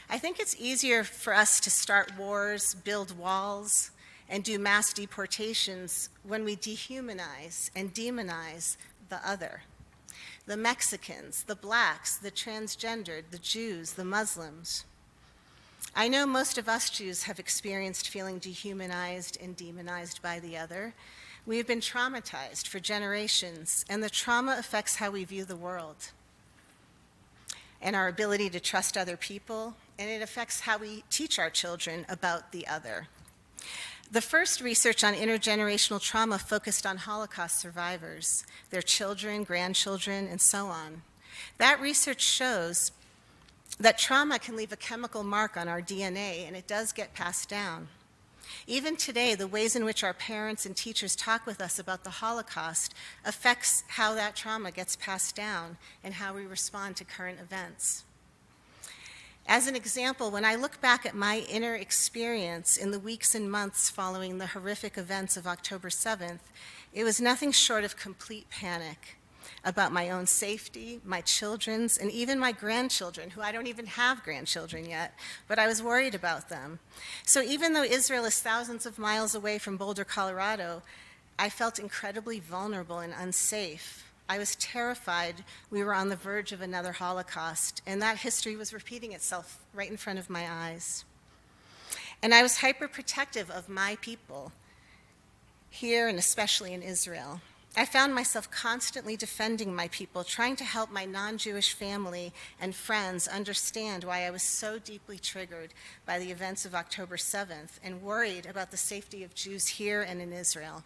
I think it's easier for us to start wars, build walls, and do mass deportations when we dehumanize and demonize the other. The Mexicans, the blacks, the transgendered, the Jews, the Muslims. I know most of us Jews have experienced feeling dehumanized and demonized by the other. We have been traumatized for generations, and the trauma affects how we view the world and our ability to trust other people, and it affects how we teach our children about the other. The first research on intergenerational trauma focused on Holocaust survivors, their children, grandchildren, and so on. That research shows that trauma can leave a chemical mark on our DNA, and it does get passed down. Even today, the ways in which our parents and teachers talk with us about the Holocaust affects how that trauma gets passed down and how we respond to current events. As an example, when I look back at my inner experience in the weeks and months following the horrific events of October 7th, it was nothing short of complete panic about my own safety, my children's, and even my grandchildren, who I don't even have grandchildren yet, but I was worried about them. So even though Israel is thousands of miles away from Boulder, Colorado, I felt incredibly vulnerable and unsafe. I was terrified we were on the verge of another Holocaust, and that history was repeating itself right in front of my eyes. And I was hyperprotective of my people, here and especially in Israel. I found myself constantly defending my people, trying to help my non-Jewish family and friends understand why I was so deeply triggered by the events of October 7th and worried about the safety of Jews here and in Israel.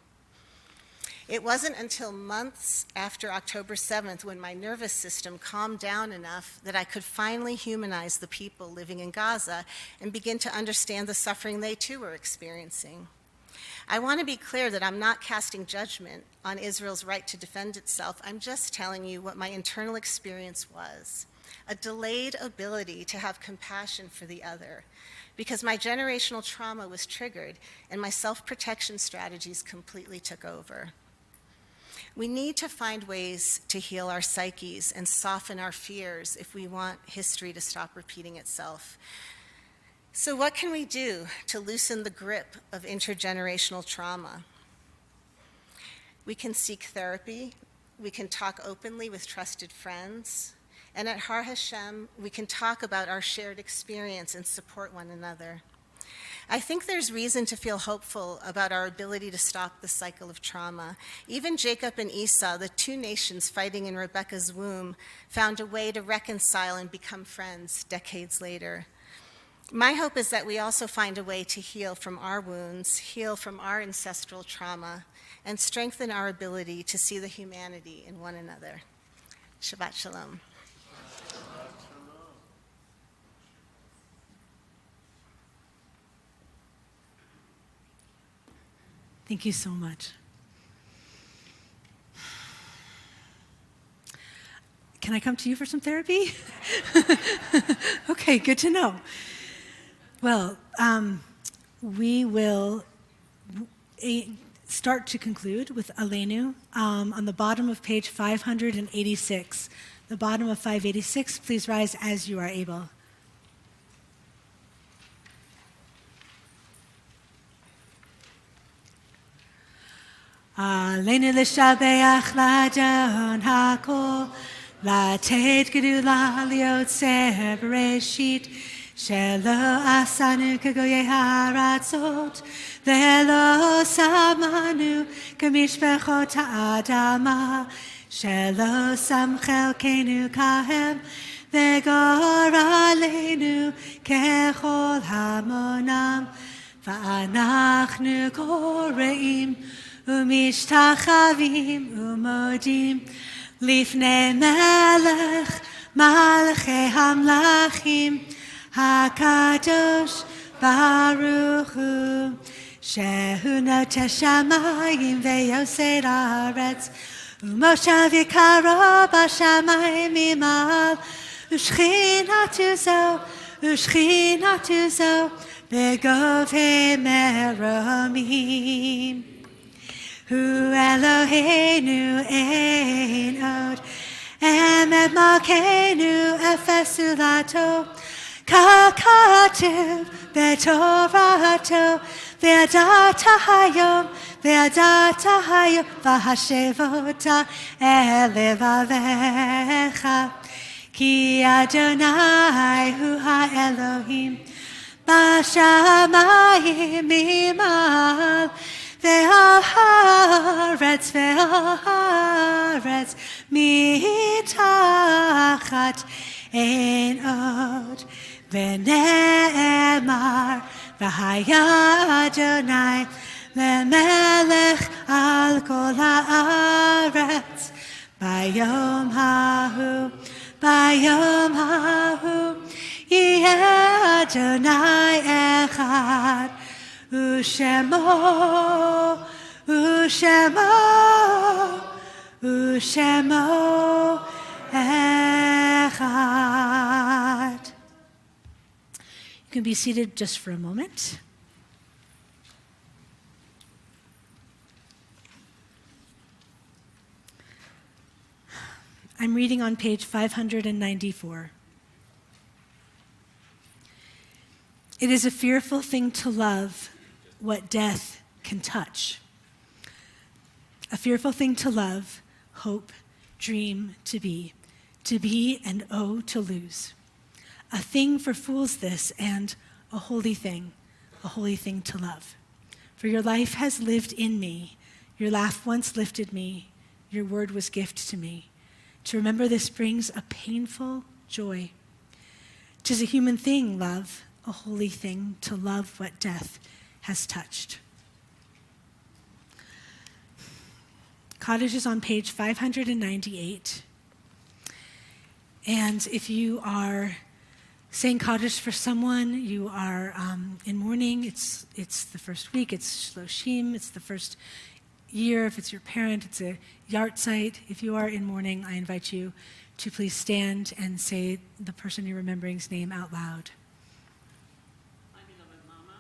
It wasn't until months after October 7th when my nervous system calmed down enough that I could finally humanize the people living in Gaza and begin to understand the suffering they too were experiencing. I want to be clear that I'm not casting judgment on Israel's right to defend itself. I'm just telling you what my internal experience was, a delayed ability to have compassion for the other, because my generational trauma was triggered and my self-protection strategies completely took over. We need to find ways to heal our psyches and soften our fears if we want history to stop repeating itself. So what can we do to loosen the grip of intergenerational trauma? We can seek therapy, we can talk openly with trusted friends, and at Har HaShem, we can talk about our shared experience and support one another. I think there's reason to feel hopeful about our ability to stop the cycle of trauma. Even Jacob and Esau, the two nations fighting in Rebekah's womb, found a way to reconcile and become friends decades later. My hope is that we also find a way to heal from our wounds, heal from our ancestral trauma, and strengthen our ability to see the humanity in one another. Shabbat Shalom. Thank you so much. Can I come to you for some therapy? Okay, good to know. Well, we will start to conclude with Aleinu on the bottom of page 586. The bottom of 586, please rise as you are able. Aleinu l'shabeach l'adon hakol, לתת גדולה ליוצר בראשית, שלא עשנו כגויי הארצות, ולא שמנו כמשפחות האדמה, שלא שם חלקנו כהם, וגורלנו ככל המונם, ואנחנו קוראים ומשתחווים ומודים, לפני מלך מלכי המלכים הקדוש ברוך הוא, שהוא נוטה שמיים ויוסד הארץ, ומושב יקרו בשמיים ממעל, ושכינתו זו בגובה מרומים. הוא אלוהינו אין עוד, אמת מלכנו אפס זולתו, ככתוב בתורתו, וידעת היום, והשבות אל לבביך, כי אדוני הוא האלוהים, בשמיים ממעל, והארץ מתחת אין עוד, ונאמר והיה אדוני למלך על כל הארץ, ביום ההוא יהיה אדוני אחד, ושמו אחד. You can be seated just for a moment. I'm reading on page 594. It is a fearful thing to love what death can touch. A fearful thing to love, hope, dream, to be and oh, to lose. A thing for fools this, and a holy thing to love. For your life has lived in me, your laugh once lifted me, your word was gift to me. To remember this brings a painful joy. 'Tis a human thing, love, a holy thing, to love what death has touched. Kaddish is on page 598. And if you are saying Kaddish for someone, you are in mourning, it's the first week, it's Shloshim, it's the first year. If it's your parent, it's a yahrzeit. If you are in mourning, I invite you to please stand and say the person you're remembering's name out loud. My beloved Mama,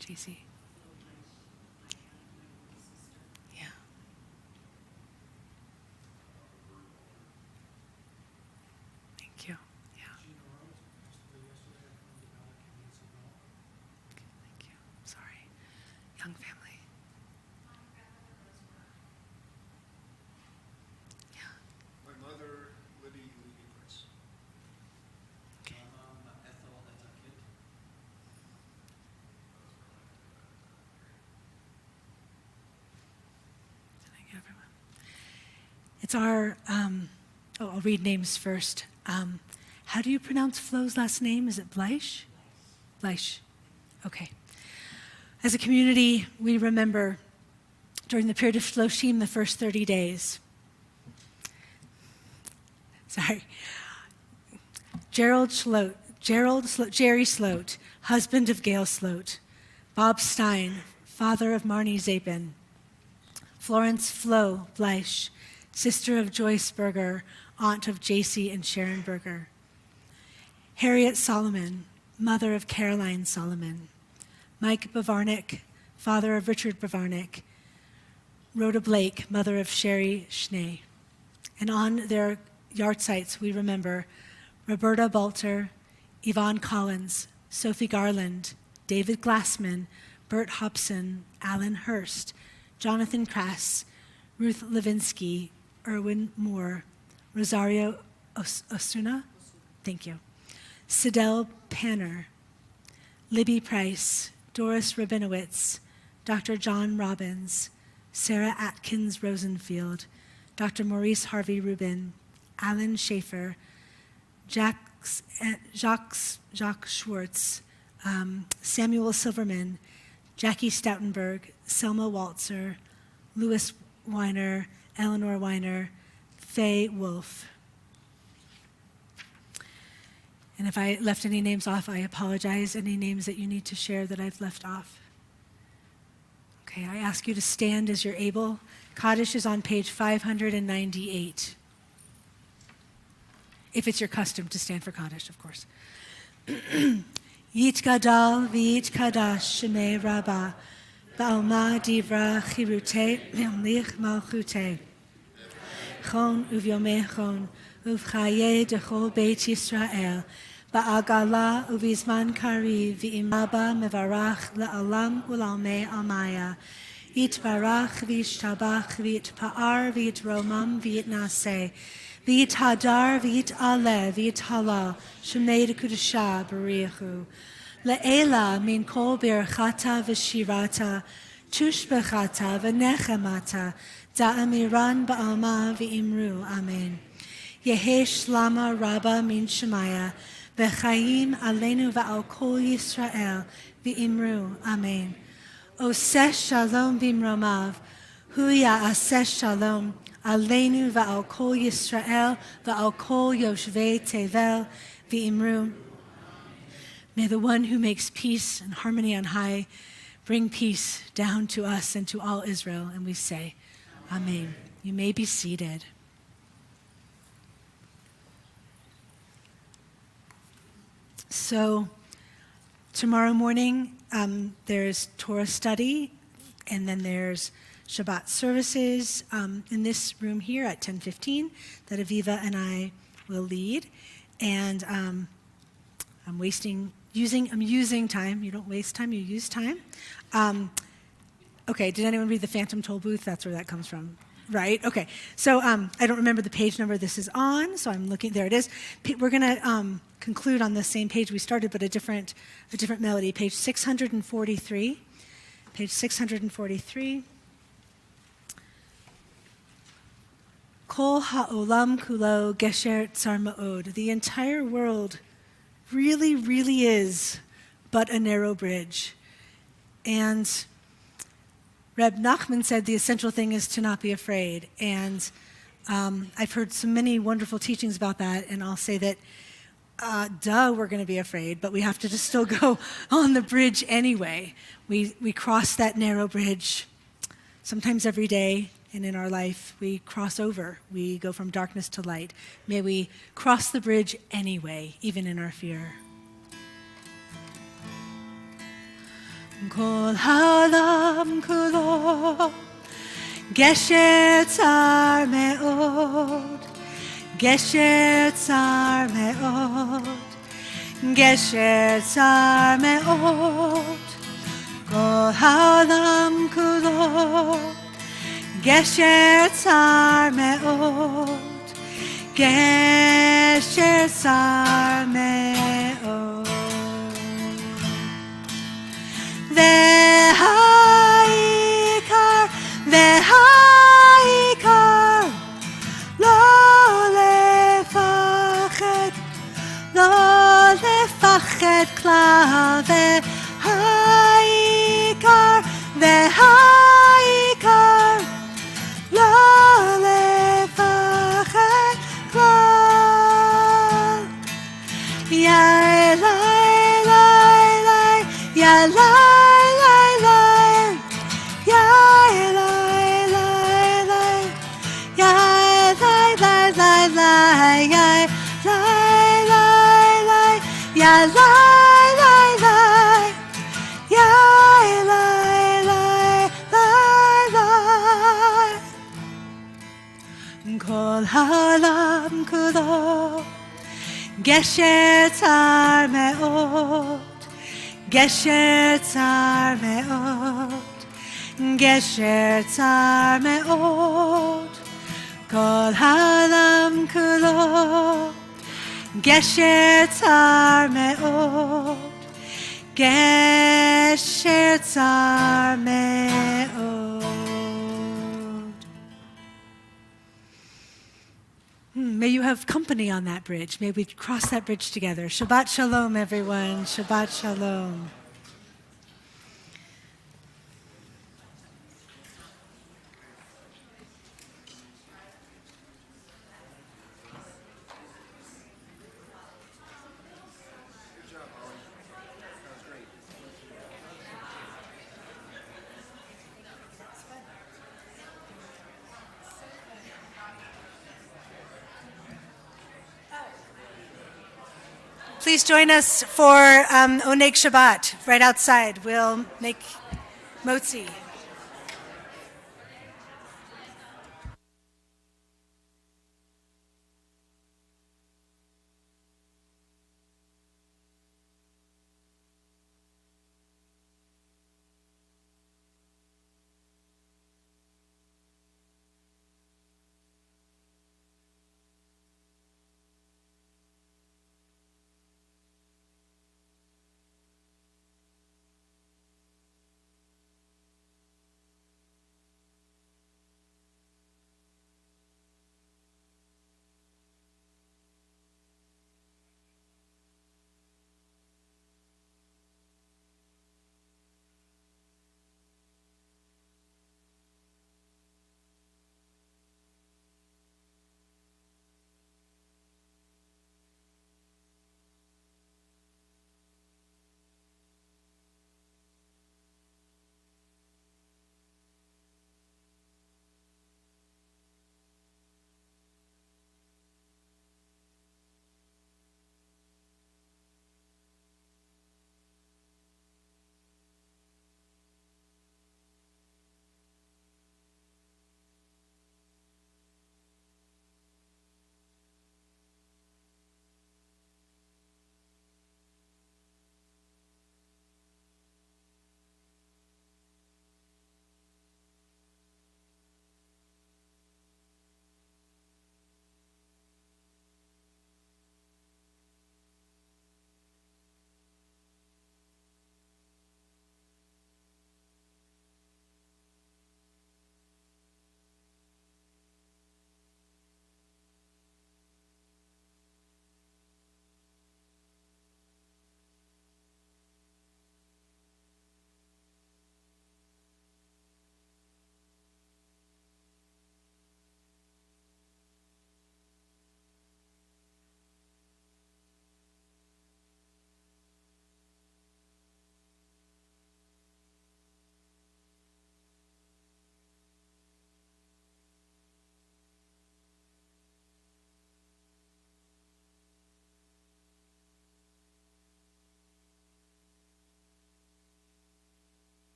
JC. Yeah. Thank you. Yeah. Thank you. Sorry. Young family. My mother, Liddy Price. Okay. Thank you, everyone. It's our, I'll read names first. How do you pronounce Flo's last name? Is it Bleish? Bleish. Okay. As a community, we remember during the period of Shloshim, the first 30 days. Sorry. Jerry Sloat, husband of Gail Sloat. Bob Stein, father of Marnie Zapin. Florence Flo Bleish, sister of Joyce Berger, aunt of JC and Sharon Berger. Harriet Solomon, mother of Caroline Solomon. Mike Bavarnik, father of Richard Bavarnik. Rhoda Blake, mother of Sherry Schnee. And on their yahrzeits, we remember Roberta Balter, Yvonne Collins, Sophie Garland, David Glassman, Bert Hobson, Alan Hurst, Jonathan Crass, Ruth Levinsky, Erwin Moore, Rosario Osuna, thank you, Sidel Panner, Libby Price, Doris Rabinowitz, Dr. John Robbins, Sarah Atkins Rosenfield, Dr. Maurice Harvey Rubin, Alan Schaefer, Jacques Schwartz, Samuel Silverman, Jackie Stoutenberg, Selma Waltzer, Louis Weiner, Eleanor Weiner, Faye Wolf. And if I left any names off, I apologize. Any names that you need to share that I've left off? Okay, I ask you to stand as you're able. Kaddish is on page 598. If it's your custom to stand for Kaddish, of course. Yit gadal v'yit kadash shemei rabba ba'alma divra chirute v'amlich malchute chon uvyomei chon uvchaye dechol beit Yisrael ba'agala uvizman kari v'imaba mevarach la'alam u'lalmei almaya yitbarach v'yishtabach v'yitpa'ar v'yitromam v'yitnaseh V'yit hadar, v'yit ale, v'yit hala, shemei dekudasha b'riachu. Le'ela min kol birchata v'shirata, tushbechata v'nechemata, da'amiran ba'alma v'imru, amen. Yehesh lama rabba min shemaya, v'chayim aleinu v'al kol Yisrael, v'imru, amen. Oseh shalom b'imromav, huya aseh shalom, Aleinu va'al kol Yisrael va'al kol yoshvei tevel v'imru. May the one who makes peace and harmony on high bring peace down to us and to all Israel. And we say, Amen. You may be seated. So tomorrow morning, there's Torah study, and then there's Shabbat services in this room here at 10:15 that Aviva and I will lead. And I'm using time. You don't waste time, you use time. Okay, did anyone read the Phantom Toll Booth? That's where that comes from, right? Okay, so I don't remember the page number this is on, so I'm looking, there it is. We're gonna conclude on the same page we started, but a different melody, page 643. Page 643. Kol ha'olam kulo gesher tsar ma'od. The entire world really, really is but a narrow bridge. And Reb Nachman said the essential thing is to not be afraid. And I've heard so many wonderful teachings about that, and I'll say that, we're going to be afraid, but we have to just still go on the bridge anyway. We cross that narrow bridge sometimes every day, and in our life, we cross over. We go from darkness to light. May we cross the bridge anyway, even in our fear. Kol ha'olam kulo gesher tsar me'od, gesher tsar me'od, gesher tsar me'od. Kol ha'olam kulo gesher tsar me'od, gesher tsar me'od. והעיקר, והעיקר, לא לפחד, לא לפחד כלל, והעיקר, והעיקר, לא לפחד כלל. יא לי, לי, לי, יא לי. Kol ha'olam kulo gesher tsar me'od, gesher tsar me'od, gesher tsar me'od. Kol ha'olam kulo gesher tsar me'od, gesher tsar me'od. May you have company on that bridge. May we cross that bridge together. Shabbat shalom, everyone. Shabbat shalom. Please join us for Oneg Shabbat right outside. We'll make motzi.